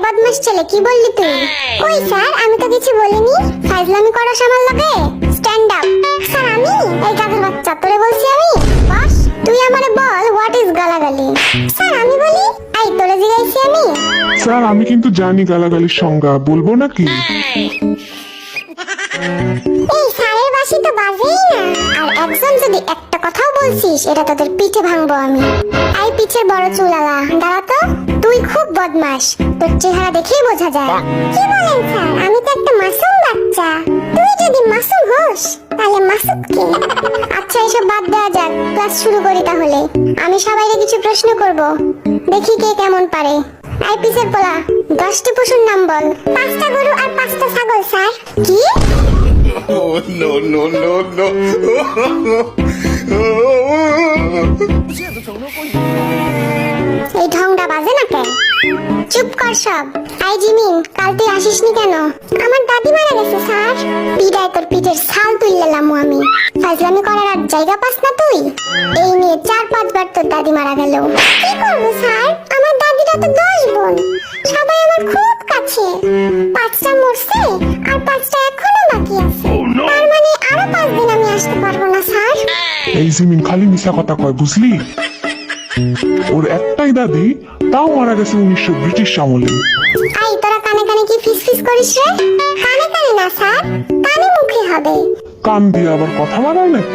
বদমাশ ছেলে, কি বললি তুই? কই স্যার, আমি তো কিছু বলিনি। ফাজলামি করো আমার লগে? Stand up. স্যার আমি এই গাধার বাচ্চা, তোরে বলছি আমি? বস, তুই আমারে বল হোয়াট ইজ গালাগালি। স্যার আমি বলি, এই তোরে জিগাইছি আমি? স্যার আমি কিন্তু জানি গালাগালির সংজ্ঞা, বলবো নাকি? এই স্যারের বাসি তো বাজেই না। আর একজন যদি একটা কথাও বলছিস, এটা তোদের পিঠে ভাঙবো আমি। এই পিঠের বড় চুলালা, দাঁড়া তো। তুই খুব বদমাশ, তোর চেহারা দেখেই বোঝা যায়। কি বলেন স্যার, আমি তো একটা মাসুম বাচ্চা। তুই যদি মাসুম হোস তাহলে মাসুম কে? আচ্ছা এসব বাদ দেওয়া যাক, ক্লাস শুরু করি তাহলে। আমি সবাইকে কিছু প্রশ্ন করব, দেখি কে কেমন পারে। এই পিছের পোলা, 10টি পশুর নাম বল। 5টা গরু আর 5টা ছাগল স্যার। কি? Oh, no, no, no, no. এই ঢংটা বাজে না কেন? চুপ কর সব। আই জিমিন, কাল তুই আসিসনি কেন? আমার দাদি মারা গেছে স্যার। পিড়ায় তোর পিঠের ছাল তুললাম আমি। ফাজলামি করার আর জায়গা পাস না তুই? এই নিয়ে 4-5 বার তোর দাদি মারা গেল। কি করবো স্যার, আমার দাদিরা তো 10 বোন, সবাই আমার খুব কাছে। 5টা মরছে আর 5টা এখনো বাকি আছে। তার মানে আরো 5 দিন আমি আসতে পারবো না স্যার। এই জিমিন খালি মিশা কথা কয়, বুঝলি? ওর একটাই দাদি, তাও মারা গেছে 1900 ব্রিটিশ আমলে। আই তোরা কানে কানে কি ফিসফিস করিস রে? কানে কানে না স্যার, কানে মুখে হবে। কান দিয়ে আবার কথা বাড়ায় নাকি?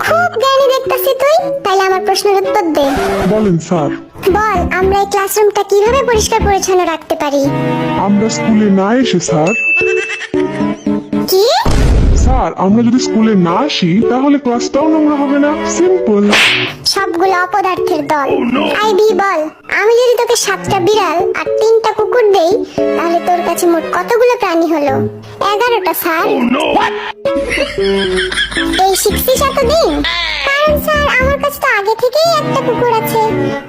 খুব জ্ঞানী দেখতাছি তুই। তাইলে আমার প্রশ্নের উত্তর দে। বলেন স্যার। বল, আমরা এই ক্লাসরুমটা কিভাবে পরিষ্কার পরিচ্ছন্ন রাখতে পারি? আমরা স্কুলে না এসে স্যার। কি? স্যার আমরা যদি স্কুলে না আসি তাহলে ক্লাসটাও নোংরা হবে না, সিম্পল। সবগুলো অপদার্থের দল। আইবি বল, আমি যদি তোকে 7টা বিড়াল আর 3টা কুকুর দেই, তাহলে তোর কাছে মোট কতগুলো প্রাণী হলো? 11টা স্যার। এই শিখছিস এতদিন? কারণ স্যার আমার কাছে তো আগে থেকেই একটা কুকুর আছে,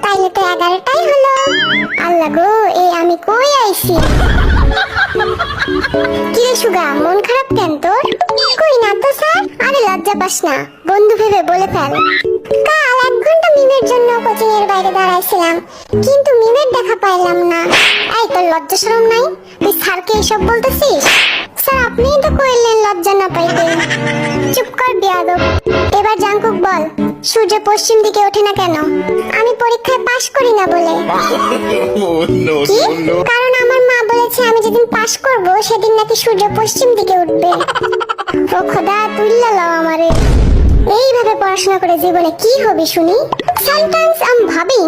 তাইলে তো 11টাই হলো। আল্লাহ গো, এই আমি কই আইছি? কি রে সুগা, মন খারাপ কেন তোর? কই না তো স্যার। আরে লজ্জা পাস না, বন্ধু ভেবে বলে ফেল। কাল 1 ঘন্টা মিমের জন্য কোচিং এর বাইরে দাঁড়াইছিলাম, কিন্তু মিমের দেখা পাইলাম না। এই তোর লজ্জা শরম নাই? তুই স্যারকে এসব বলতেছিস? স্যার আপনিই তো কইলেন লজ্জা না পাইতে। চুপ কর বেয়াদব। এবার জাঙ্কুক বল, সূর্য পশ্চিম দিকে ওঠে না কেন? আমি পরীক্ষায় পাশ করি না বলে। Oh, no, কি? no, no. কারণ আমার মা বলেছে আমি যেদিন পাশ করব সেদিন নাকি সূর্য পশ্চিম দিকে উঠবে। ও খোদা, তুইলা লাও আমারে। এইভাবে পড়াশোনা করে জীবনে কি হবে শুনি? Sometimes I am ভাবিং